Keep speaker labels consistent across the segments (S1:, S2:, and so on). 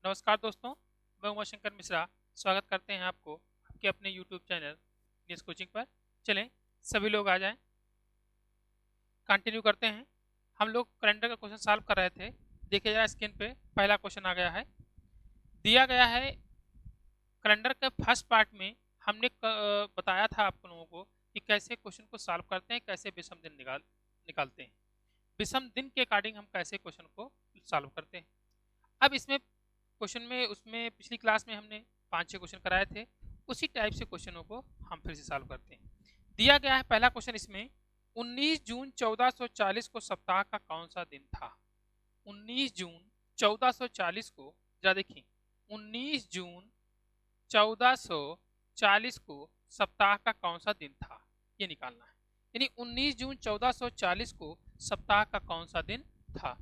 S1: नमस्कार दोस्तों, मैं उमाशंकर मिश्रा स्वागत करते हैं आपको आपके अपने यूट्यूब चैनल न्यूज़ कोचिंग पर। चलें, सभी लोग आ जाएं, कंटिन्यू करते हैं। हम लोग कैलेंडर का क्वेश्चन सॉल्व कर रहे थे। देखिए जरा स्क्रीन पे पहला क्वेश्चन आ गया है। दिया गया है कैलेंडर के फर्स्ट पार्ट में हमने बताया था आप लोगों को कि कैसे क्वेश्चन को सॉल्व करते हैं, कैसे विषम दिन निकालते हैं। विषम दिन के अकॉर्डिंग हम कैसे क्वेश्चन को सॉल्व करते हैं। अब इसमें क्वेश्चन में उसमें पिछली क्लास में हमने 5-6 क्वेश्चन कराए थे, उसी टाइप से क्वेश्चनों को हम फिर से सॉल्व करते हैं। दिया गया है पहला क्वेश्चन इसमें, 19 जून 1440 को सप्ताह का कौन सा दिन था। 19 जून 1440 को जरा देखिए, 19 जून 1440 को सप्ताह का कौन सा दिन था, ये निकालना है। यानी 19 जून 1440 को सप्ताह का कौन सा दिन था।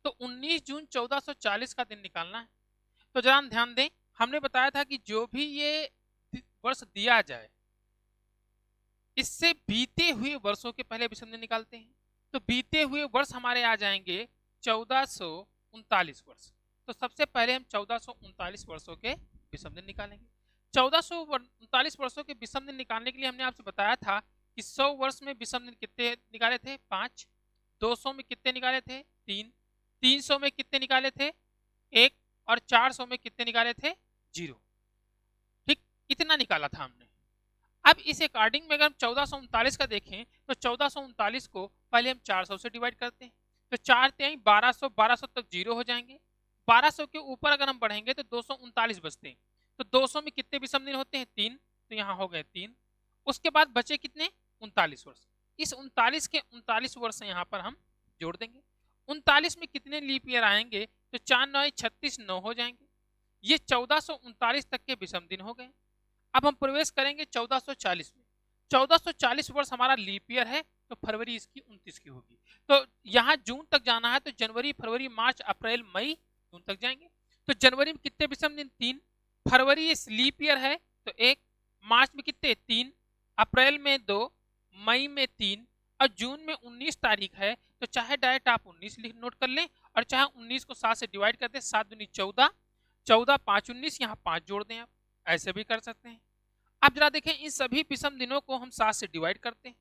S1: तो 19 जून 1440 का दिन निकालना है। तो जरा ध्यान दें, हमने बताया था कि जो भी ये वर्ष दिया जाए, इससे बीते हुए वर्षों के पहले विषम दिन निकालते हैं। तो बीते हुए वर्ष हमारे आ जाएंगे 1439 वर्ष। तो सबसे पहले हम 1439 वर्षों के विषम दिन निकालेंगे। 1439 वर्षों के विषम दिन निकालने के लिए हमने आपसे बताया था कि 100 वर्ष में विषम दिन कितने निकाले थे, 5। 200 में कितने निकाले थे, 3। 300 में कितने निकाले थे, 1। और 400 में कितने निकाले थे, 0। ठीक, इतना निकाला था हमने। अब इस अकॉर्डिंग में अगर हम 1439 का देखें तो 1439 को पहले हम 400 से डिवाइड करते हैं। तो 4 3 1200, 1200 तक 0 हो जाएंगे। 1200 के ऊपर अगर हम बढ़ेंगे तो 239 बचते हैं। तो 200 में कितने विषम दिन होते हैं, 3। तो यहाँ हो गए 3। उसके बाद बचे कितने, 39 वर्ष। इस 39 के 39 वर्ष यहाँ पर हम जोड़ देंगे। 39 में कितने लीप ईयर आएंगे, तो 4 9 36 9 हो जाएंगे। ये 1439 तक के विषम दिन हो गए। अब हम प्रवेश करेंगे 1440 में। 1440 वर्ष हमारा लीप ईयर है, तो फरवरी इसकी 29 की होगी। तो यहाँ जून तक जाना है, तो जनवरी फरवरी मार्च अप्रैल मई जून तक जाएंगे। तो जनवरी में कितने विषम दिन, 3। फरवरी इस लीप ईयर है तो 1। मार्च में कितने, 3। अप्रैल में 2। मई में 3। और जून में 19 तारीख है, तो चाहे डायरेक्ट आप 19 नोट कर लें और चाहे 19 को 7 से डिवाइड कर दें। 7 दूनी 14, 14 5 19, यहाँ 5 जोड़ दें। आप ऐसे भी कर सकते हैं। अब जरा देखें, इन सभी विषम दिनों को हम 7 से डिवाइड करते हैं।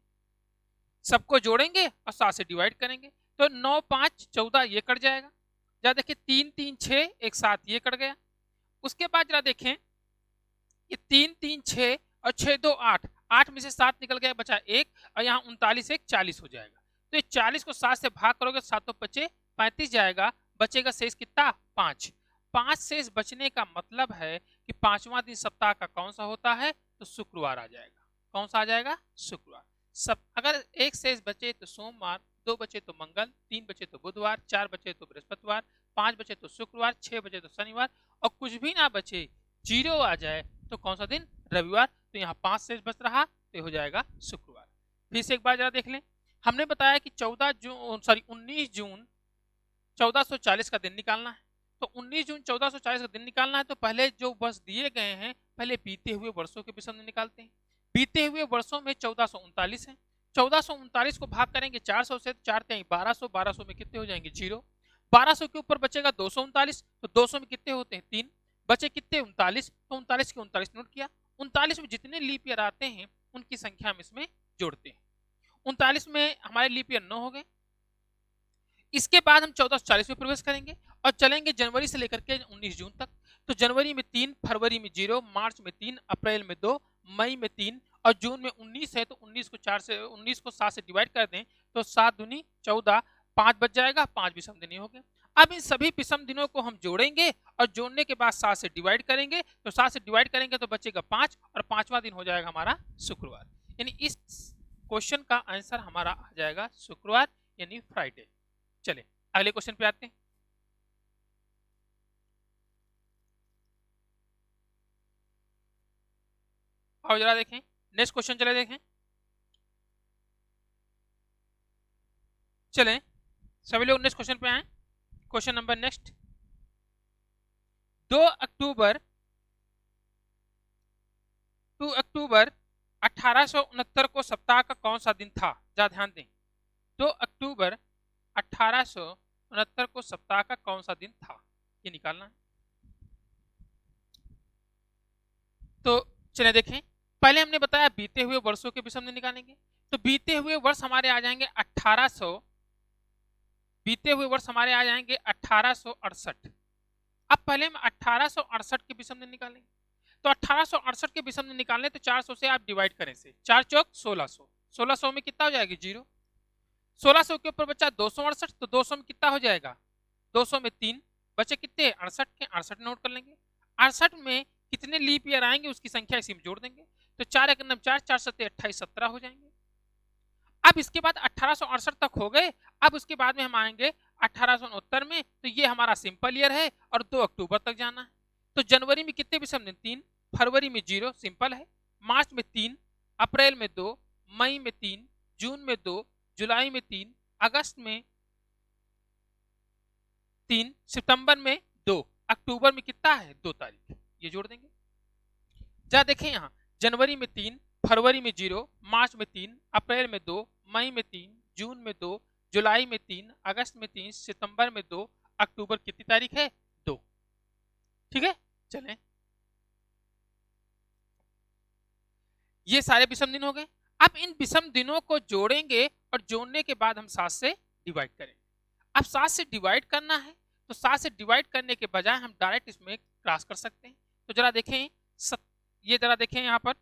S1: सबको जोड़ेंगे और 7 से डिवाइड करेंगे, तो 9 5 14 ये कट जाएगा। जरा देखिए, 3 3 6 1 7 ये कट गया। उसके बाद जरा देखें, ये 3 3 6 और 6 2 8, 8 में से 7 निकल गया, बचा 1। और यहाँ 39 1 40 हो जाएगा। तो ये 40 को 7 से भाग करोगे, 7 5 35 जाएगा, बचेगा शेष कितना, 5। 5 शेष बचने का मतलब है कि 5वां दिन सप्ताह का कौन सा होता है, तो शुक्रवार आ जाएगा। कौन सा आ जाएगा, शुक्रवार। सब अगर 1 शेष बचे तो सोमवार, 2 बचे तो मंगल, 3 बचे तो बुधवार, 4 बचे तो बृहस्पतिवार, 5 बचे तो शुक्रवार, 6 बचे तो शनिवार, और कुछ भी ना बचे, 0 आ जाए तो कौन सा दिन, रविवार। तो यहाँ 5 शेष बच रहा, तो हो जाएगा शुक्रवार। फिर से एक बार जरा देख लें, हमने बताया कि 19 जून 1440 का दिन निकालना है। तो 19 जून 1440 का दिन निकालना है, तो पहले जो वर्ष दिए गए हैं, पहले बीते हुए वर्षों के विषम दिन निकालते हैं। बीते हुए वर्षों में 1439 है। 1439 को भाग करेंगे 400 से, 4 3 1200, 1200 में कितने हो जाएंगे, 0। 1200 के ऊपर बचेगा 239, तो 200 में कितने होते हैं, 3। बचे कितने, 39। तो 39 के 39 नोट किया। 39 में जितने लीप ईयर आते हैं उनकी संख्या हम इसमें जोड़ते हैं। 39 में हमारे लीप ईयर 9 हो गए। इसके बाद हम 1440 में प्रवेश करेंगे और चलेंगे जनवरी से लेकर के 19 जून तक। तो जनवरी में 3, फरवरी में 0, मार्च में 3, अप्रैल में 2, मई में 3 और जून में 19 है। तो 19 को 7 से डिवाइड कर दें, तो 7 दूनी 14, 5 बच जाएगा, 5 विषम दिन हो गए। अब इन सभी विषम दिनों को हम जोड़ेंगे और जोड़ने के बाद 7 से डिवाइड करेंगे। तो 7 से डिवाइड करेंगे तो बचेगा 5 और 5वां दिन हो जाएगा हमारा शुक्रवार। यानी इस क्वेश्चन का आंसर हमारा आ जाएगा शुक्रवार, यानी फ्राइडे। चले अगले क्वेश्चन पे आते हैं। और जरा देखें, नेक्स्ट क्वेश्चन चले देखें। चलें सभी लोग नेक्स्ट क्वेश्चन पे आए। क्वेश्चन नंबर नेक्स्ट, 2 अक्टूबर 1869 को सप्ताह का कौन सा दिन था। जरा ध्यान दें, 2 अक्टूबर 1869 को सप्ताह का कौन सा दिन था। ये निकालना है। तो चलिए देखें, पहले हमने बताया बीते हुए वर्षों के विषम दिन निकालेंगे। तो बीते हुए वर्ष हमारे आ जाएंगे 1800, बीते हुए वर्ष हमारे आ जाएंगे 1868। अब पहले हम 1868 के विषम दिन निकालेंगे। तो 1868 के विषम दिन निकालने तो 400 से आप डिवाइड करें से, 4 चौक 1600, 1600 में कितना हो जाएगा 0, 1600 के ऊपर बचा 268, तो 200 में कितना हो जाएगा 200 में 3 बचे कितने 68 के, 68 नोट कर लेंगे। 68 में कितने लीप ईयर आएंगे उसकी संख्या इसी में जोड़ देंगे। तो 4 एक 4, 4 7 28, 17 हो जाएंगे। अब इसके बाद 1868 तक हो गए। अब उसके बाद में हम आएंगे 1869 में, तो ये हमारा सिंपल ईयर है और 2 अक्टूबर तक जाना है। तो जनवरी में कितने विषम दिन 3, फरवरी में 0 सिंपल है, मार्च में 3, अप्रैल में 2, मई में 3, जून में 2, जुलाई में 3, अगस्त में 3, सितंबर में 2, अक्टूबर में कितना है 2 तारीख, ये जोड़ देंगे। जा देखें यहाँ जनवरी में 3, फरवरी में 0, मार्च में 3, अप्रैल में 2, मई में 3, जून में 2, जुलाई में 3, अगस्त में 3, सितंबर में 2, अक्टूबर कितनी तारीख है 2। ठीक है, चलें, ये सारे विषम दिन हो गए। अब इन विषम दिनों को जोड़ेंगे और जोड़ने के बाद हम 7 से डिवाइड करेंगे। अब 7 से डिवाइड करना है, तो 7 से डिवाइड करने के बजाय हम डायरेक्ट इसमें क्रॉस कर सकते हैं। तो जरा देखें, ये जरा देखें यहाँ पर,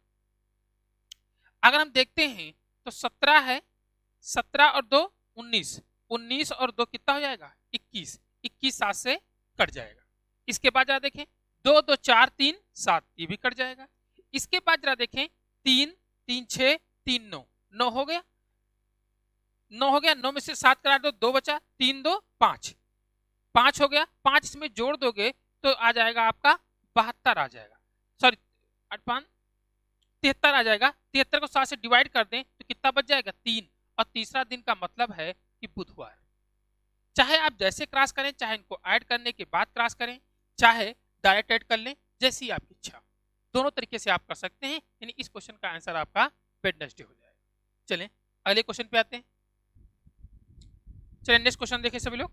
S1: अगर हम देखते हैं तो 17 है, 17 और 2 19, 19 और 2 कितना हो जाएगा 21, 21 7 से कट जाएगा। इसके बाद जरा देखें 2 2 4 3 7, ये भी कट जाएगा। इसके बाद जरा देखें 3 3 6 3 9, 9 हो गया, 9 हो गया, 9 में से 7 करा दो, 2 बचा, 3 2 5, 5 हो गया, 5 इसमें जोड़ दोगे तो आ जाएगा आपका 72 आ जाएगा, सॉरी 8 73 आ जाएगा। 73 को 7 से डिवाइड कर दें तो कितना बच जाएगा 3, और तीसरा दिन का मतलब है कि बुधवार। चाहे आप जैसे क्रॉस करें, चाहे इनको ऐड करने के बाद क्रॉस करें, चाहे डायरेक्ट ऐड कर लें, जैसी आपकी इच्छा, दोनों तरीके से आप कर सकते हैं। यानी इस क्वेश्चन का आंसर आपका वेडनेसडे हो जाएगा। चलें अगले क्वेश्चन पे आते हैं। चलें नेक्स्ट क्वेश्चन देखें सभी लोग।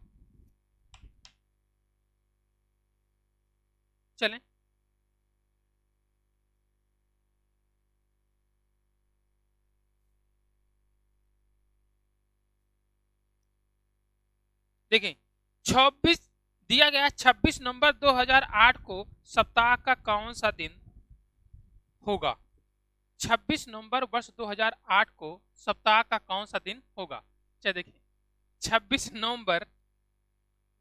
S1: चलें देखें, 26 दिया गया 26 नवंबर 2008 को सप्ताह का कौन सा दिन होगा। 26 नवंबर वर्ष 2008 को सप्ताह का कौन सा दिन होगा। चलिए देखें, 26 नवंबर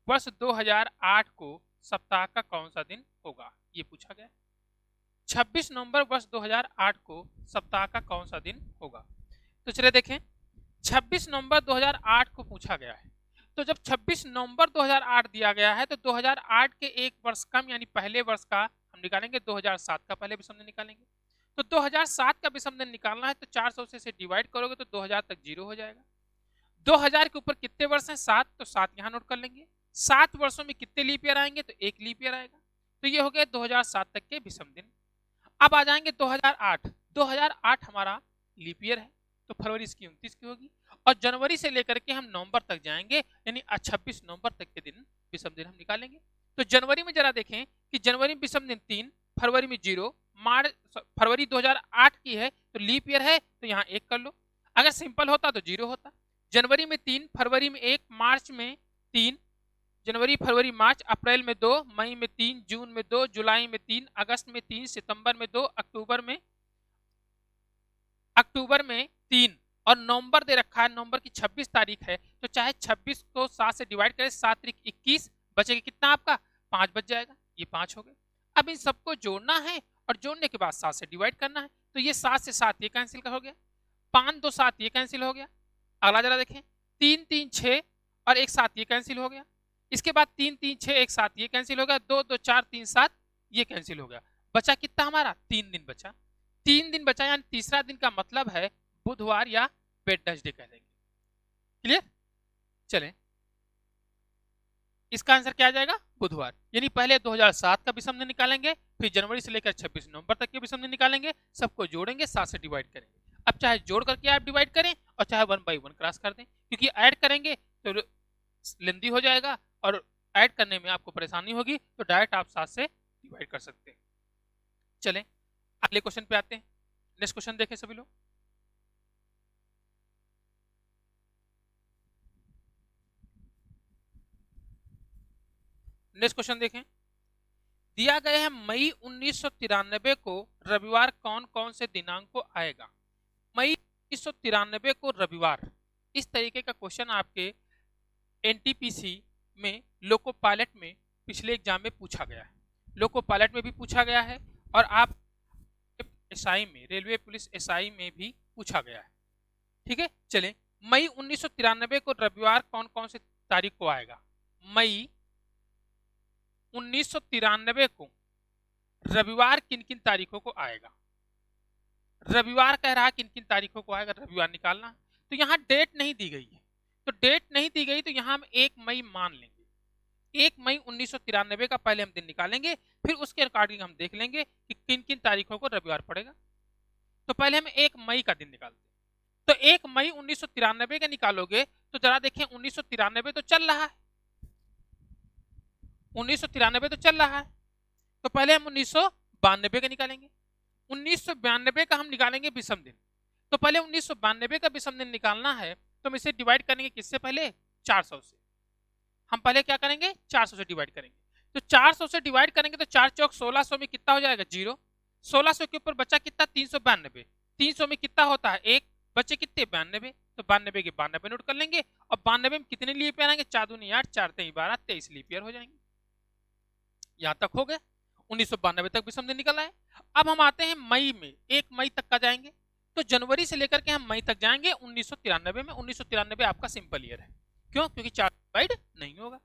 S1: वर्ष 2008 को सप्ताह का कौन सा दिन होगा, ये पूछा गया। 26 नवंबर वर्ष 2008 को सप्ताह का कौन सा दिन होगा। तो चलिए देखें, 26 नवंबर 2008 को पूछा गया है। तो जब 26 नवंबर 2008 दिया गया है तो 2008 के एक वर्ष कम यानी पहले वर्ष का हम निकालेंगे, 2007 का पहले विषम दिन निकालेंगे। तो 2007 का विषम दिन निकालना है तो 400 से डिवाइड करोगे तो 2000 तक 0 हो जाएगा। 2000 के ऊपर कितने वर्ष हैं 7, तो 7 यहाँ नोट कर लेंगे। 7 वर्षों में कितने लीप ईयर आएंगे, तो 1 लीप ईयर आएगा। तो ये हो गया 2007 तक के विषम दिन। अब आ जाएंगे 2008, 2008 हमारा लीप ईयर है तो फरवरी इसकी 29 की होगी, और जनवरी से लेकर के हम नवंबर तक जाएंगे, यानी 26 नवंबर तक के दिन विषम दिन हम निकालेंगे। तो जनवरी में जरा देखें कि जनवरी में विषम दिन 3, फरवरी में 0, फरवरी 2008 की है तो लीप ईयर है तो यहाँ 1 कर लो। अगर सिंपल होता तो 0 होता। जनवरी में 3, फरवरी में 1, मार्च में 3, जनवरी फरवरी मार्च, अप्रैल में 2, मई में 3, जून में 2, जुलाई में 3, अगस्त में 3, सितंबर में 2, अक्टूबर में 3, और नवंबर दे रखा है, नवंबर की 26 तारीख है। तो चाहे 26 को 7 से डिवाइड करें, 7 तारीख 21 बचेगा कितना आपका 5 बच जाएगा, ये 5 हो गए। अब इन सबको जोड़ना है और जोड़ने के बाद 7 से डिवाइड करना है। तो ये 7 से 7 ये कैंसिल हो गया, 5 2 7 ये कैंसिल हो गया। अगला जरा देखें 3 3 6 और 1 7 ये कैंसिल हो गया। इसके बाद 3 3 6 1 7 ये कैंसिल हो गया, 2 2 4 3 7 ये कैंसिल हो गया। बचा कितना हमारा 3 दिन बचा। 3 दिन बचा यानी तीसरा दिन का मतलब है बुधवार या वेडनेसडे कह देंगे। क्लियर। चलें इसका आंसर क्या आ जाएगा बुधवार। यानी पहले 2007 का विषम दिन निकालेंगे, फिर जनवरी से लेकर 26 नवंबर तक के विषम दिन निकालेंगे, सबको जोड़ेंगे 7 से डिवाइड करेंगे। अब चाहे जोड़ करके आप डिवाइड करें और चाहे 1 by 1 क्रॉस कर दें, क्योंकि ऐड करेंगे तो लेंदी हो जाएगा और ऐड करने में आपको परेशानी होगी तो डायरेक्ट आप 7 से डिवाइड कर सकते हैं। चलें अगले क्वेश्चन पे आते हैं। नेक्स्ट क्वेश्चन देखें सभी लोग। नेक्स्ट क्वेश्चन देखें। दिया गया है मई 1993 को रविवार कौन कौन से दिनांक को आएगा। मई 1993 को रविवार, इस तरीके का क्वेश्चन आपके एनटीपीसी में लोको पायलट में पिछले एग्जाम में पूछा गया है, लोको पायलट में भी पूछा गया है और आप एसआई में, रेलवे पुलिस एसआई में भी पूछा गया है। ठीक है, चलें मई 1993 को रविवार कौन कौन से तारीख को आएगा। मई 1993 को रविवार किन किन तारीखों को आएगा। रविवार कह रहा है किन किन तारीखों को आएगा, रविवार निकालना। तो यहाँ डेट नहीं दी गई है, तो डेट नहीं दी गई तो यहाँ हम 1 मई मान लेंगे। 1 मई 1993 का पहले हम दिन निकालेंगे, फिर उसके अकॉर्डिंग हम देख लेंगे कि किन किन तारीखों को रविवार पड़ेगा। तो पहले हम 1 मई का दिन निकालते हैं। तो 1 मई 1993 का निकालोगे तो जरा देखें 1993 तो चल रहा है, 1993 तो चल रहा है, तो पहले हम 1992 का निकालेंगे। 1992 का हम निकालेंगे विषम दिन। तो पहले 1992 का विषम दिन निकालना है तो हम इसे डिवाइड करेंगे किससे, पहले 400 से। हम पहले क्या करेंगे, 400 से डिवाइड करेंगे। तो 400 से डिवाइड करेंगे तो 4 चौक 1600 में कितना हो जाएगा, 0। 1600 के ऊपर बचा कितना, 392। 300 में कितना होता है, 1, बचे कितने, 92। तो 92 के 92 नोट कर लेंगे और 92 में कितने लीप ईयर आएंगे, 4 दूनी 8, 4 3 12, 23 लीप ईयर हो जाएंगे। यहां तक हो गया, 1992 तक विषम दिन निकल आए। अब हम आते हैं मई में, 1 मई तक का जाएंगे। तो जनवरी से लेकर के हम मई तक जाएंगे 1993 में। 1993 आपका सिंपल ईयर है, क्यों, क्योंकि 4 डिवाइड नहीं होगा।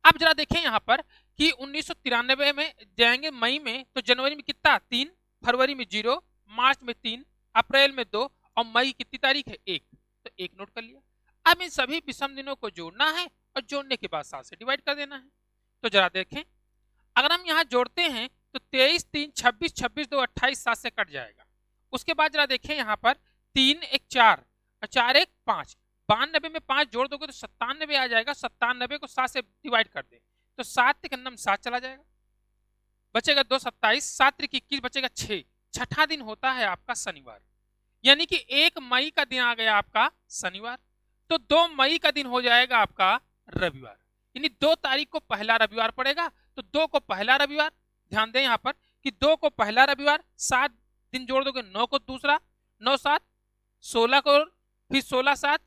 S1: अब जरा देखें यहाँ पर कि 1993 में जाएंगे मई में, तो जनवरी में कितना, 3, फरवरी में 0, मार्च में 3, अप्रैल में 2 और मई कितनी तारीख है, 1। तो 1 नोट कर लिया। अब इन सभी विषम दिनों को जोड़ना है और जोड़ने के बाद 7 से डिवाइड कर देना है। तो जरा देखें, अगर हम यहाँ जोड़ते हैं तो 23 3 26, 26 2 28, 7 से कट जाएगा। उसके बाद जरा देखें यहाँ पर 3 1 4 और 4 1 5, 92 में 5 जोड़ दोगे तो 97 आ जाएगा। 97 को 7 से डिवाइड कर दे तो 7 के अंदर 7 चला जाएगा, बचेगा 2 27, 7 3 21, बचेगा 6। छठा दिन होता है आपका शनिवार, यानी कि 1 मई का दिन आ गया आपका शनिवार। तो 2 मई का दिन हो जाएगा आपका रविवार, यानी 2 तारीख को पहला रविवार पड़ेगा। तो 2 को पहला रविवार, ध्यान दें यहाँ पर कि 2 को पहला रविवार, 7 दिन जोड़ दोगे, 9 को दूसरा, 9 7 16 को, फिर 16 7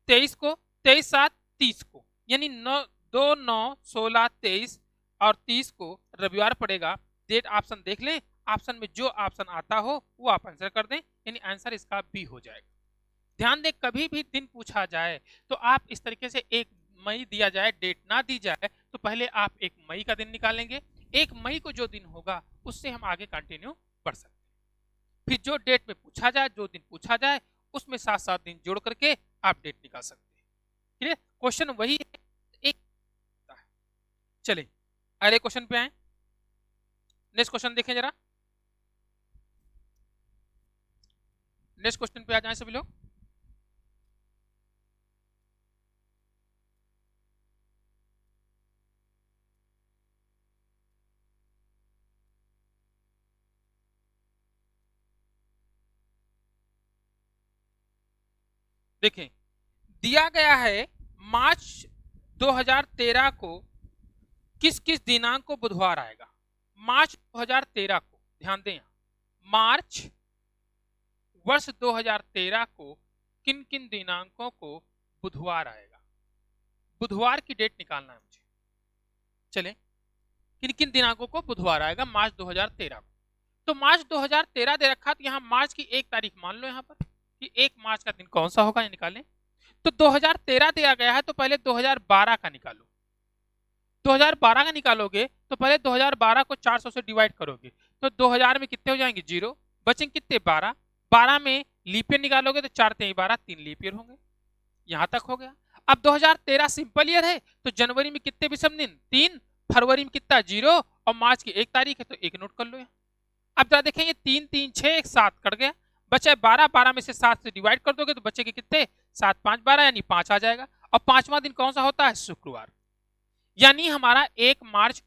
S1: 23 को, 23 7 30 को, यानी 2 9 16 23 और 30 को रविवार पड़ेगा। डेट ऑप्शन देख लें, ऑप्शन में जो ऑप्शन आता हो वो आप आंसर कर दें, यानी आंसर इसका बी हो जाएगा। ध्यान दें, कभी भी दिन पूछा जाए तो आप इस तरीके से 1 मई दिया जाए, डेट ना दी जाए, तो पहले आप 1 मई का दिन निकालेंगे। 1 मई को जो दिन होगा उससे हम आगे कंटिन्यू बढ़ सकते हैं। फिर जो डेट में पूछा जाए, जो दिन पूछा जाए, उसमें 7 दिन जोड़ करके आप डेट निकाल सकते हैं। क्लियर, क्वेश्चन वही है, एक। चलिए अगले क्वेश्चन पे आए। नेक्स्ट क्वेश्चन देखें जरा, नेक्स्ट क्वेश्चन पे आ जाए सभी लोग। देखें, दिया गया है मार्च 2013 को किस किस दिनांक को बुधवार आएगा। मार्च 2013 को, ध्यान दें, मार्च वर्ष 2013 को किन किन दिनांकों को बुधवार आएगा। बुधवार की डेट निकालना है मुझे। चलें, किन किन दिनांकों को बुधवार आएगा मार्च 2013 को। तो मार्च 2013 दे रखा, तो यहाँ मार्च की 1 तारीख मान लो यहाँ पर कि 1 मार्च का दिन कौन सा होगा, ये निकालें। तो 2013 दिया गया है तो पहले 2012 का निकालो। 2012 का निकालोगे तो पहले 2012 को 400 से डिवाइड करोगे तो 2000 में कितने हो जाएंगे, 0, बचेंगे कितने, 12। 12 में लीप ईयर निकालोगे तो 4 3 12, 3 लीप ईयर होंगे। यहां तक हो गया। अब 2013 सिंपल ईयर है तो जनवरी में कितने विषम दिन, 3, फरवरी में कितना, 0 और मार्च की 1 तारीख है तो 1 नोट कर लो यहाँ। अब जरा देखेंगे 3 3 6 1 7 कट गया, बचा 12। 12 में से 7 से डिवाइड कर दोगे तो बचेंगे कितने, 7 5 12, यानी 5 आ जाएगा। और 5वां दिन कौन सा होता है, शुक्रवार। यानी हमारा 1 मार्च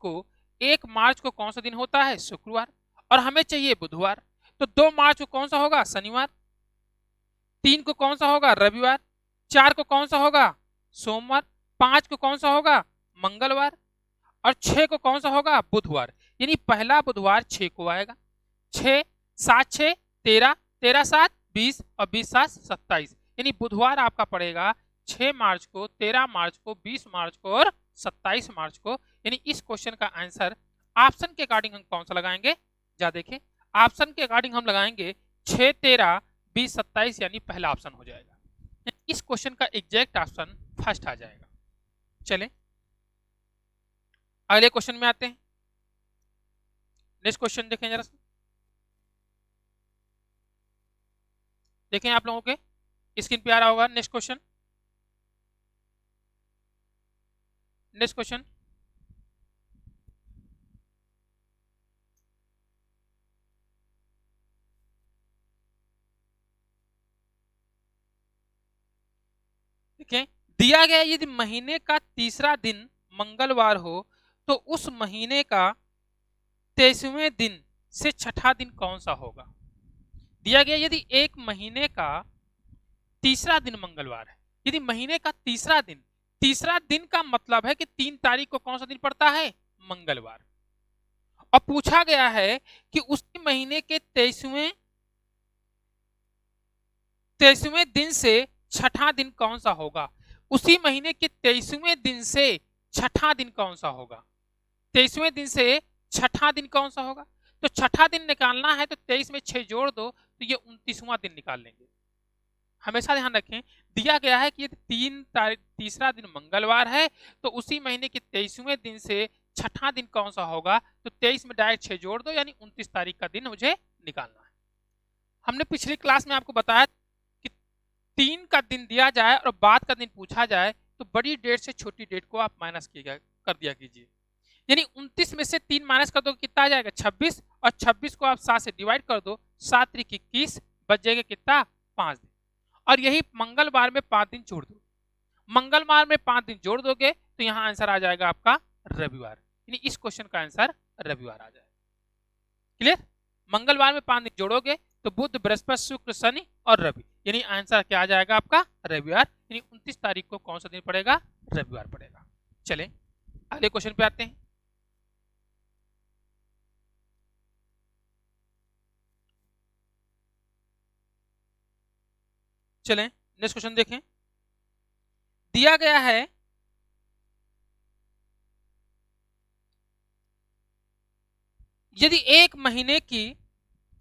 S1: को कौन सा दिन होता है? शुक्रवार। और हमें चाहिए बुधवार, तो 2 मार्च को कौन सा होगा? शनिवार। 3 को कौन सा होगा? रविवार। 4 को कौन सा होगा? सोमवार। 5 को कौन सा होगा? मंगलवार। और 6 को कौन सा होगा? बुधवार। यानी पहला बुधवार 6 को आएगा। 6 7 6 13, 13 7 20 और 20 7 27। यानी बुधवार आपका पड़ेगा 6 मार्च को, 13 मार्च को, 20 मार्च को और 27 मार्च को। यानी इस क्वेश्चन का आंसर ऑप्शन के अकॉर्डिंग हम कौन सा लगाएंगे? जा देखें, ऑप्शन के अकॉर्डिंग हम लगाएंगे 6 13 20 27, यानी पहला ऑप्शन हो जाएगा। इस क्वेश्चन का एग्जैक्ट ऑप्शन फर्स्ट आ जाएगा। चलें अगले क्वेश्चन में आते हैं। नेक्स्ट क्वेश्चन देखें जरा सा, देखें आप लोगों के स्क्रीन पे आ रहा होगा नेक्स्ट क्वेश्चन। नेक्स्ट क्वेश्चन, देखें दिया गया यदि महीने का तीसरा दिन मंगलवार हो तो उस महीने का 23वें दिन से छठा दिन कौन सा होगा? दिया गया यदि एक महीने का तीसरा दिन मंगलवार है, यदि महीने का तीसरा दिन का मतलब है कि 3 तारीख को कौन सा दिन पड़ता है? मंगलवार। और पूछा गया है कि उसी महीने के 23वें दिन से छठा दिन कौन सा होगा? उसी महीने के 23वें दिन से छठा दिन कौन सा होगा? 23वें दिन से छठा दिन कौन सा होगा? तो छठा दिन निकालना है तो 23 में 6 जोड़ दो तो ये 29वां दिन निकाल लेंगे। हमेशा ध्यान रखें, दिया गया है कि यदि तीसरा दिन मंगलवार है तो उसी महीने के 23वें दिन से छठा दिन कौन सा होगा? तो 23 में डायरेक्ट 6 जोड़ दो, यानी 29 तारीख का दिन मुझे निकालना है। हमने पिछली क्लास में आपको बताया कि 3 का दिन दिया जाए और बाद का दिन पूछा जाए तो बड़ी डेट से छोटी डेट को आप माइनस कर दिया कीजिए। यानी 29 में से 3 माइनस कर दो कितना आ जाएगा? 26। और 26 को आप 7 से डिवाइड कर दो, 7 त्रिक 21, बच जाएगा कितना? 5 दिन। और यही मंगलवार में 5 दिन जोड़ दो, मंगलवार में 5 दिन जोड़ दोगे तो यहाँ आंसर आ जाएगा आपका रविवार। यानी इस क्वेश्चन का आंसर रविवार आ जाएगा। क्लियर? मंगलवार में 5 दिन जोड़ोगे तो बुध बृहस्पति शुक्र शनि और रवि, यानी आंसर क्या आ जाएगा आपका? रविवार। यानी 29 तारीख को कौन सा दिन पड़ेगा? रविवार पड़ेगा। चलें अगले क्वेश्चन पे आते हैं। चलें नेक्स्ट क्वेश्चन देखें। दिया गया है यदि एक महीने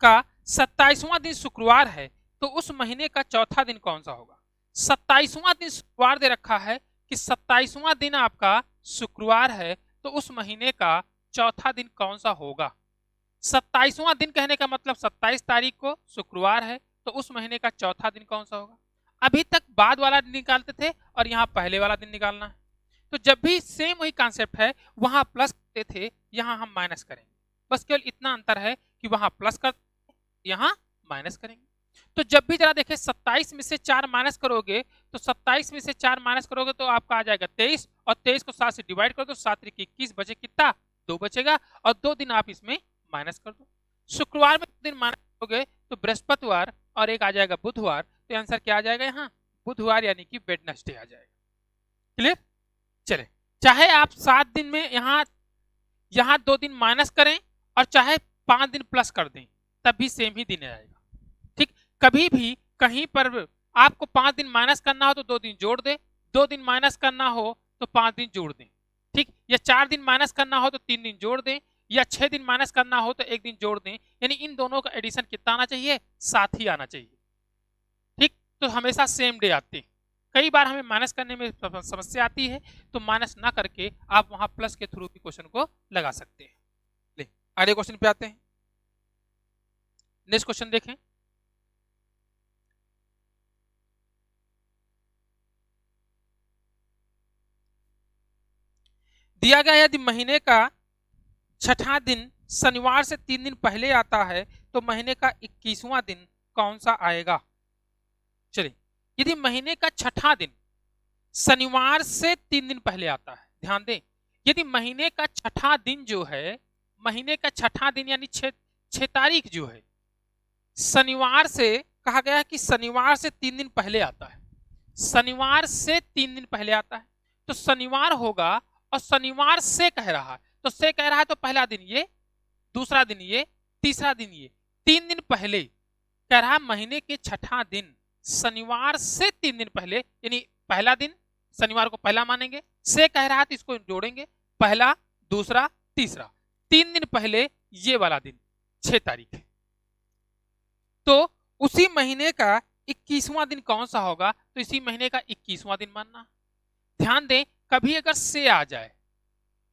S1: का 27वां दिन शुक्रवार है तो उस महीने का चौथा दिन कौन सा होगा? 27वां दिन शुक्रवार दे रखा है कि 27वां दिन आपका शुक्रवार है तो उस महीने का चौथा दिन कौन सा होगा? 27वां दिन कहने का मतलब 27 तारीख को शुक्रवार है तो उस महीने का चौथा दिन कौन सा होगा? अभी तक बाद वाला दिन निकालते थे और यहाँ पहले वाला दिन निकालना है। तो जब भी सेम वही कॉन्सेप्ट है, वहां प्लस करते थे, यहाँ हम माइनस करेंगे। बस केवल इतना अंतर है कि वहां प्लस कर, यहाँ माइनस करेंगे। तो जब भी जरा देखें 27 में से 4 माइनस करोगे तो 27 में से 4 माइनस करोगे तो आपका आ जाएगा 23, और 23 को 7 से डिवाइड कर दो, 7 त्रिक 21, बचे कितना? 2 बचेगा, और 2 दिन आप इसमें माइनस कर दो। शुक्रवार में 2 दिन माइनस करोगे तो बृहस्पतिवार और एक आ जाएगा बुधवार, तो आंसर क्या आ जाएगा? यहाँ बुधवार यानी कि वेडनेसडे आ जाएगा। क्लियर? चले, चाहे आप 7 दिन में यहाँ 2 दिन माइनस करें और चाहे 5 दिन प्लस कर दें, तब भी सेम ही दिन आएगा। ठीक, कभी भी कहीं पर आपको 5 दिन माइनस करना हो तो 2 दिन जोड़ दें, 2 दिन माइनस करना हो तो 5 दिन जोड़ दें। ठीक, या 4 दिन माइनस करना हो तो 3 दिन जोड़ दें, या 6 दिन माइनस करना हो तो 1 दिन जोड़ दें। यानी इन दोनों का एडिशन कितना आना चाहिए? 7 ही आना चाहिए। ठीक, तो हमेशा सेम डे आते हैं। कई बार हमें माइनस करने में समस्या आती है तो माइनस ना करके आप वहां प्लस के थ्रू भी क्वेश्चन को लगा सकते हैं। ले अगले क्वेश्चन पे आते हैं। नेक्स्ट क्वेश्चन देखें। दिया गया यदि महीने का छठा दिन शनिवार से 3 दिन पहले आता है तो महीने का 21वां दिन कौन सा आएगा? चलिए, यदि महीने का छठा दिन शनिवार से 3 दिन पहले आता है, ध्यान दें यदि महीने का छठा दिन जो है, महीने का छठा दिन यानी 6 तारीख जो है, शनिवार से, कहा गया है कि शनिवार से 3 दिन पहले आता है, शनिवार से 3 दिन पहले आता है, तो शनिवार होगा, और शनिवार से कह रहा है, तो से कह रहा है तो पहला दिन ये, दूसरा दिन ये, तीसरा दिन ये, 3 दिन पहले कह रहा है। महीने के छठा दिन शनिवार से 3 दिन पहले, यानी पहला दिन शनिवार को पहला मानेंगे, से कह रहा है तो इसको जोड़ेंगे, पहला, दूसरा, तीसरा, 3 दिन पहले ये वाला दिन 6 तारीख है। तो उसी महीने का 21वां दिन कौन सा होगा, तो इसी महीने का 21वां दिन मानना। ध्यान दें, कभी अगर से आ जाए,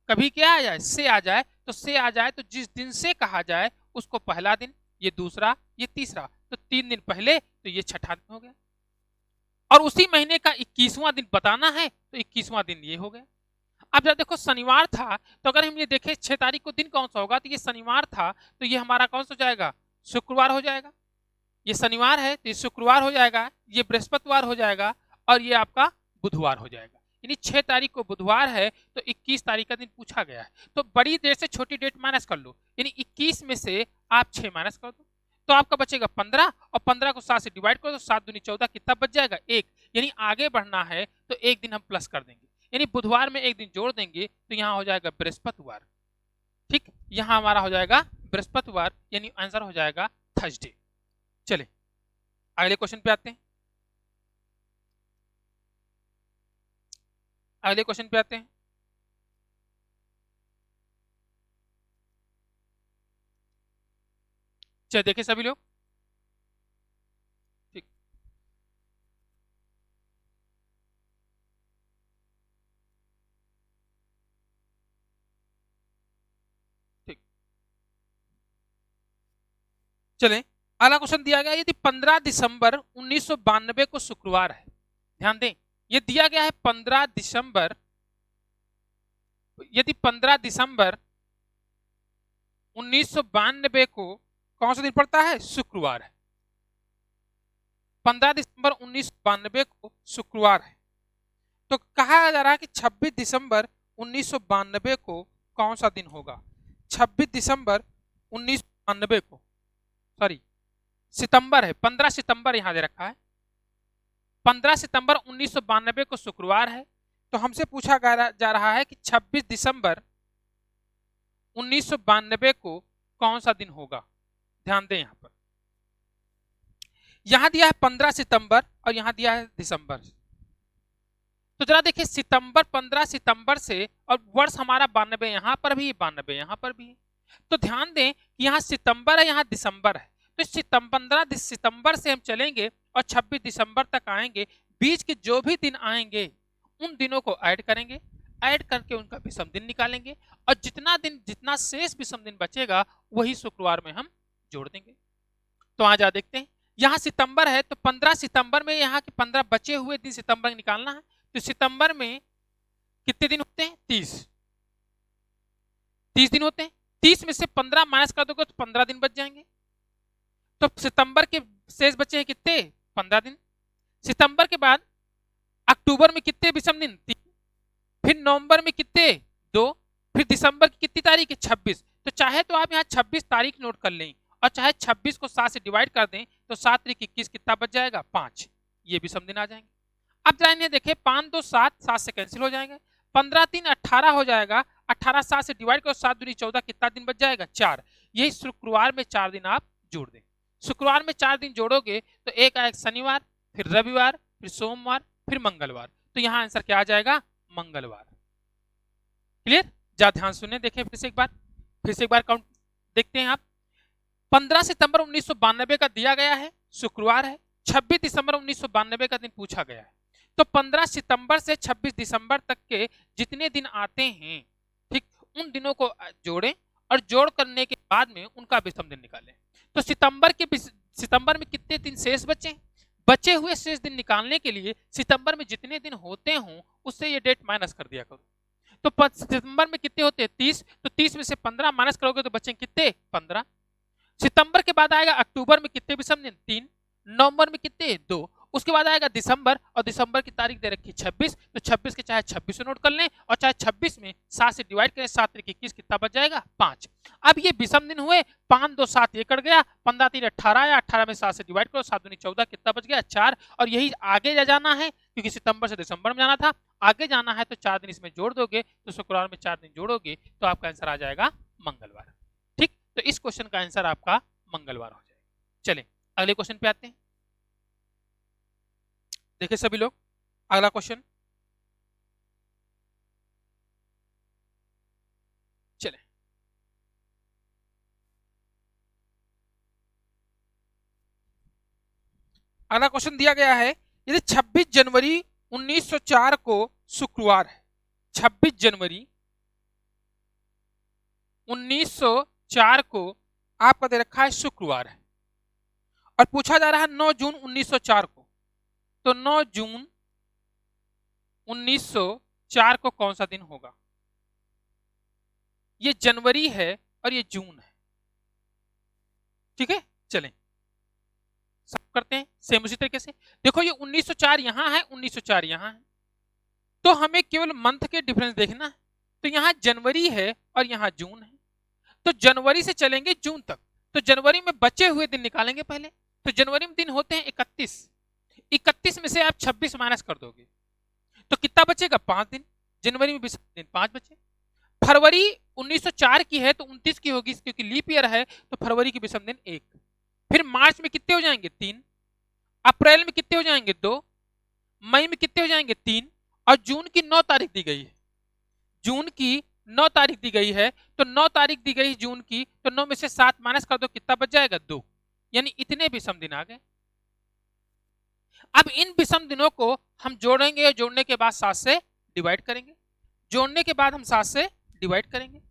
S1: कभी क्या आ जाए, से आ जाए, तो से आ जाए तो जिस दिन से कहा जाए उसको पहला दिन, ये दूसरा, ये तीसरा, तो 3 दिन पहले, तो ये छठा दिन हो गया। और उसी महीने का 21वां दिन बताना है, तो 21वां दिन ये हो गया। अब जब देखो शनिवार था, तो अगर हम ये देखें 6 तारीख को दिन कौन सा होगा, तो ये शनिवार था, तो ये हमारा कौन सा हो जाएगा, शुक्रवार हो जाएगा। ये शनिवार है तो ये शुक्रवार हो जाएगा, ये बृहस्पतिवार हो जाएगा, और ये आपका बुधवार हो जाएगा। यानी 6 तारीख को बुधवार है, तो 21 तारीख का दिन पूछा गया है, तो बड़ी देर से छोटी डेट माइनस कर लो, यानी 21 में से आप 6 माइनस कर दो, तो आपका बचेगा 15, और 15 को 7 से डिवाइड कर दो, 7 दूनी 14, कितना बच जाएगा, 1। यानी आगे बढ़ना है तो एक दिन हम प्लस कर देंगे, यानी बुधवार में एक दिन जोड़ देंगे, तो यहाँ हो जाएगा बृहस्पतिवार। ठीक, यहाँ हमारा हो जाएगा बृहस्पतिवार, यानी आंसर हो जाएगा थर्सडे। चले अगले क्वेश्चन पे आते हैं, अगले क्वेश्चन पे आते हैं। चलिए देखिए सभी लोग, ठीक, ठीक, चले अगला क्वेश्चन दिया गया, यदि 15 दिसंबर 1992 को शुक्रवार है, ध्यान दें, ये दिया गया है 15 दिसंबर, यदि 15 दिसंबर 1992 को कौन सा दिन पड़ता है, शुक्रवार है, 15 दिसंबर 1992 को शुक्रवार है, तो कहा जा रहा है कि 26 दिसंबर 1992 को कौन सा दिन होगा। 26 दिसंबर 1992 को, सॉरी सितंबर है, 15 सितंबर यहां दे रखा है, 15 सितंबर 1992 को शुक्रवार है, तो हमसे पूछा जा रहा है कि 26 दिसंबर 1992 को कौन सा दिन होगा। ध्यान दें, यहां पर यहां दिया है 15 सितंबर और यहां दिया है दिसंबर, तो जरा देखिए सितंबर, 15 सितंबर से, और वर्ष हमारा 92, यहां पर भी 92, यहां पर भी, तो ध्यान दें कि यहां सितंबर है, यहां दिसंबर है, तो 15 सितंबर से हम चलेंगे और 26 दिसंबर तक आएंगे, बीच के जो भी दिन आएंगे उन दिनों को ऐड करेंगे, ऐड करके उनका विषम दिन निकालेंगे, और जितना शेष विषम दिन बचेगा वही शुक्रवार में हम जोड़ देंगे। तो आ जा देखते हैं, यहाँ सितंबर है, तो 15 सितंबर में यहाँ के 15 बचे हुए दिन सितंबर निकालना है, तो सितंबर में कितने दिन होते हैं, 30 दिन होते हैं, 30 में से 15 माइनस कर दोगे तो 15 दिन बच जाएंगे, तो सितंबर के शेष बचे हैं कितने, 15 दिन। सितंबर के बाद अक्टूबर में कितने विषम दिन, 3, फिर नवंबर में कितने, 2, फिर दिसंबर की कितनी तारीख है, 26, तो चाहे तो आप यहाँ 26 तारीख नोट कर लें, और चाहे 26 को 7 से डिवाइड कर दें, तो 7 तारीख 21 कितना बच जाएगा, 5, ये विषम दिन आ जाएंगे। अब जाएंगे देखें, 5 2 7, 7 से कैंसिल हो जाएंगे, 15 3 18 हो जाएगा, 18 7 से डिवाइड करो, 7 दूनी 14, कितना दिन बच जाएगा, 4, यही शुक्रवार में 4 दिन आप जोड़ दें। शुक्रवार में 4 दिन जोड़ोगे तो एक आएगा शनिवार, फिर रविवार, फिर सोमवार, फिर मंगलवार, तो यहाँ आंसर क्या आ जाएगा, मंगलवार। क्लियर, जा ध्यान सुने, देखें फिर से एक बार काउंट देखते हैं आप। 15 सितंबर 1992 का दिया गया है, शुक्रवार है, 26 दिसंबर 1992 का दिन पूछा गया है, तो 15 सितंबर से 26 दिसंबर तक के जितने दिन आते हैं, ठीक, उन दिनों को जोड़ें, और जोड़ करने के बाद में उनका विषम दिन निकालें। तो सितंबर में कितने दिन शेष बचे, बचे हुए शेष दिन निकालने के लिए सितंबर में जितने दिन होते हों उससे ये डेट माइनस कर दिया करो, तो सितंबर में कितने होते हैं, 30, तो 30 में से 15 माइनस करोगे तो बचेंगे कितने, 15। सितंबर के बाद आएगा अक्टूबर में कितने विषम दिन, 3, नवंबर में कितने, 2, उसके बाद आएगा दिसंबर, और दिसंबर की तारीख दे रखी 26, तो 26 के चाहे 26 से नोट कर लें और चाहे 26 में 7 से डिवाइड करें, 7 3 21, कितना बच जाएगा 5। अब ये विषम दिन हुए, 5 2 7 ये कट गया, 15 3 18 आया, 18 में 7 से डिवाइड करो, 7 दूनी 14, कितना बच गया 4। और यही आगे जाना है क्योंकि सितंबर से दिसंबर में जाना था, आगे जाना है तो 4 दिन इसमें जोड़ दोगे, तो शुक्रवार में 4 दिन जोड़ोगे तो आपका आंसर आ जाएगा मंगलवार। ठीक, तो इस क्वेश्चन का आंसर आपका मंगलवार हो जाएगा। चलें अगले क्वेश्चन पे आते हैं। देखिए सभी लोग, अगला क्वेश्चन चले। अगला क्वेश्चन दिया गया है, यदि 26 जनवरी 1904 को शुक्रवार है, 26 जनवरी 1904 को आपका दे रखा है शुक्रवार है, और पूछा जा रहा है 9 जून 1904 को, तो 9 जून 1904 को कौन सा दिन होगा? ये जनवरी है और ये जून है, ठीक है। चलें सब करते हैं सेम उसी तरीके से। देखो ये 1904 यहां है, 1904 यहां है, तो हमें केवल मंथ के डिफरेंस देखना है। तो यहां जनवरी है और यहां जून है, तो जनवरी से चलेंगे जून तक, तो जनवरी में बचे हुए दिन निकालेंगे पहले। तो जनवरी में दिन होते हैं 31, 31 में से आप 26 माइनस कर दोगे तो कितना बचेगा 5 दिन, जनवरी में 20 दिन 5 बचे। फरवरी 1904 की है तो 29 की होगी क्योंकि लीप ईयर है, तो फरवरी की विषम दिन 1। फिर मार्च में कितने हो जाएंगे 3, अप्रैल में कितने हो जाएंगे 2, मई में कितने हो जाएंगे 3, और जून की 9 तारीख दी गई है, जून की 9 तारीख दी गई है, तो 9 तारीख दी गई जून की, तो 9 में से 7 माइनस कर दो, कितना बच जाएगा 2, यानी इतने विषम दिन आ गए। अब इन विषम दिनों को हम जोड़ेंगे, जोड़ने के बाद 7 से डिवाइड करेंगे, जोड़ने के बाद हम 7 से डिवाइड करेंगे,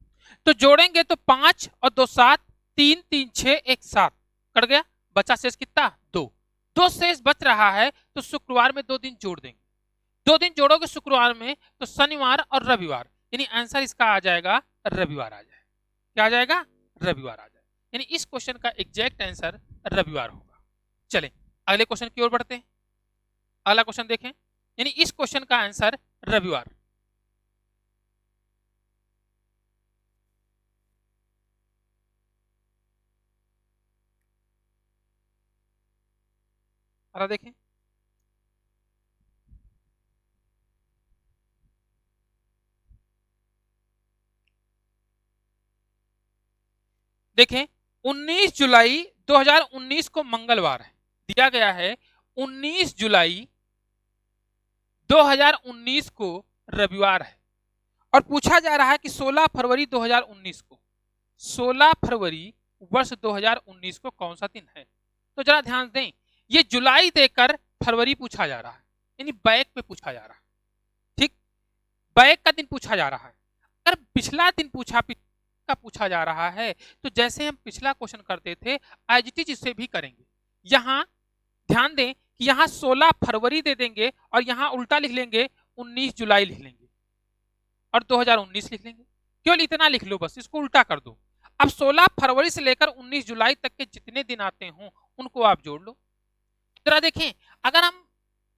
S1: तो जोड़ेंगे तो 5 और 2 7, 3 3 6 1 7 कट गया, बचा शेष कितना 2, 2 शेष बच रहा है, तो शुक्रवार में 2 दिन जोड़ देंगे, 2 दिन जोड़ोगे शुक्रवार में तो शनिवार और रविवार, यानी आंसर इसका आ जाएगा रविवार आ जाएगा। क्या आ जाएगा? रविवार आ जाएगा, यानी इस क्वेश्चन का एग्जैक्ट आंसर रविवार होगा। चलें अगले क्वेश्चन की ओर बढ़ते हैं। अगला क्वेश्चन देखें, यानी इस क्वेश्चन का आंसर रविवार। अगला देखें, देखें 19 जुलाई 2019 को मंगलवार है, दिया गया है 19 जुलाई 2019 को रविवार है, और पूछा जा रहा है कि 16 फरवरी 2019 को, 16 फरवरी वर्ष 2019 को कौन सा दिन है? तो जरा ध्यान दें, ये जुलाई देकर फरवरी पूछा जा रहा है, यानी बैक पे पूछा जा रहा है, ठीक, बैक का दिन पूछा जा रहा है। अगर पिछला दिन पूछा जा रहा है तो जैसे हम पिछला क्वेश्चन करते थे एज इट इज इसे भी करेंगे। यहां ध्यान दें कि यहां 16 फरवरी दे देंगे और यहां उल्टा लिख लेंगे 19 जुलाई लिख लेंगे और 2019 लिख लेंगे, केवल इतना लिख लो बस, इसको उल्टा कर दो। अब 16 फरवरी से लेकर 19 जुलाई तक के जितने दिन आते हों उनको आप जोड़ लो। जरा देखें, अगर हम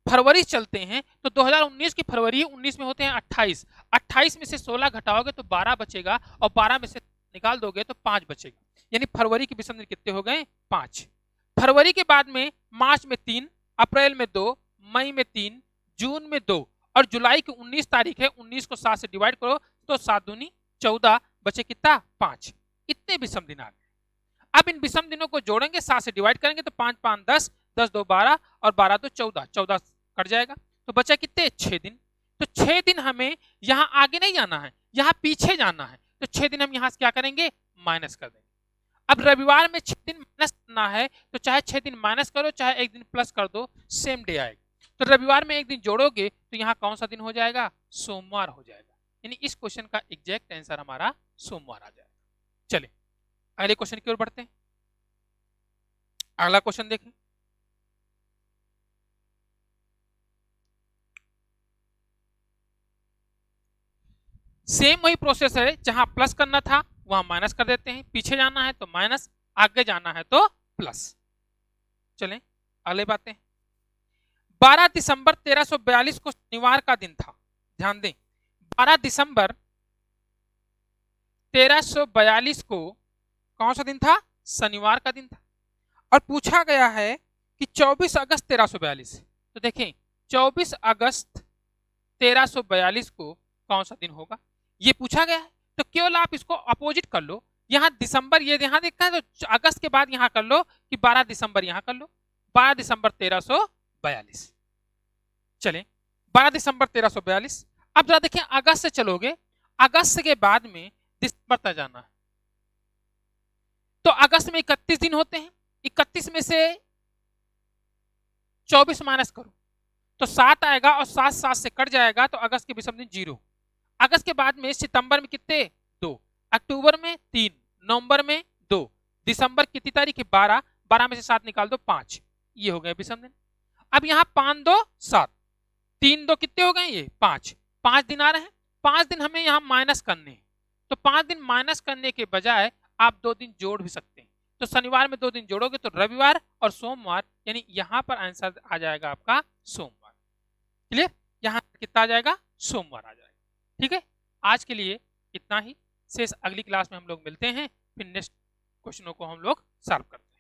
S1: फरवरी चलते हैं तो 2019 की फरवरी 19 में होते हैं 28, 28 में से 16 घटाओगे तो 12 बचेगा, और 12 में से निकाल दोगे तो 5 बचेगा, यानी फरवरी के विषम दिन कितने हो गए 5। फरवरी के बाद में मार्च में 3, अप्रैल में 2, मई में 3, जून में 2, और जुलाई की 19 तारीख है, 19 को 7 से डिवाइड करो तो 7 दूनी 14, बचे कितना 5। इतने विषम दिन आ गए। अब इन विषम दिनों को जोड़ेंगे, 7 से डिवाइड करेंगे तो 5 5 10, 10 2 12 और 12 2 14, 14 कट जाएगा, तो बचा कितने 6 दिन। तो 6 दिन हमें यहां आगे नहीं जाना है, यहां पीछे जाना है, तो 6 दिन हम यहां से क्या करेंगे माइनस कर देंगे। अब रविवार में 6 दिन माइनस करना है, तो चाहे 6 दिन माइनस करो चाहे 1 दिन प्लस कर दो, सेम डे आएगा। तो रविवार में 1 दिन जोड़ोगे तो यहाँ कौन सा दिन हो जाएगा सोमवार हो जाएगा, यानी इस क्वेश्चन का एग्जैक्ट आंसर हमारा सोमवार आ जाएगा। चले अगले क्वेश्चन की ओर बढ़ते हैं। अगला क्वेश्चन देखें, सेम वही प्रोसेस है, जहां प्लस करना था वहां माइनस कर देते हैं, पीछे जाना है तो माइनस, आगे जाना है तो प्लस। चलें अगले बातें, 12 दिसंबर 1342 को शनिवार का दिन था। ध्यान दें, 12 दिसंबर 1342 को कौन सा दिन था? शनिवार का दिन था। और पूछा गया है कि 24 अगस्त 1342, तो देखें 24 अगस्त 1342 को कौन सा दिन होगा, ये पूछा गया है। तो केवल आप इसको अपोजिट कर लो, यहां दिसंबर ये यहां देखा है तो अगस्त के बाद यहां कर लो कि 12 दिसंबर यहां कर लो, 12 दिसंबर 1342। चलें 12 दिसंबर 1342। अब जरा देखें अगस्त से चलोगे, अगस्त के बाद में दिसंबर तक जाना है, तो अगस्त में 31 दिन होते हैं, 31 में से 24 माइनस करो तो 7 आएगा और 7 7 से कट जाएगा, तो अगस्त के विषम दिन 0। अगस्त के बाद में सितंबर में कितने? 2, अक्टूबर में 3, नवंबर में 2, दिसंबर कितनी तारीख है? 12, 12 में से 7 निकाल दो 5, ये हो गए विषम दिन। अब यहाँ 5 2 7, 3 2 कितने हो गए? ये 5, 5 दिन आ रहे हैं, 5 दिन हमें यहाँ माइनस करने हैं, तो 5 दिन माइनस करने के बजाय आप 2 दिन जोड़ भी सकते हैं। तो शनिवार में 2 दिन जोड़ोगे तो रविवार और सोमवार, यानी यहां पर आंसर आ जाएगा आपका सोमवार। क्लियर? यहां कितना आ जाएगा? सोमवार आ जाएगा। ठीक है, आज के लिए इतना ही। शेष अगली क्लास में हम लोग मिलते हैं, फिर नेक्स्ट क्वेश्चनों को हम लोग सॉल्व करते हैं।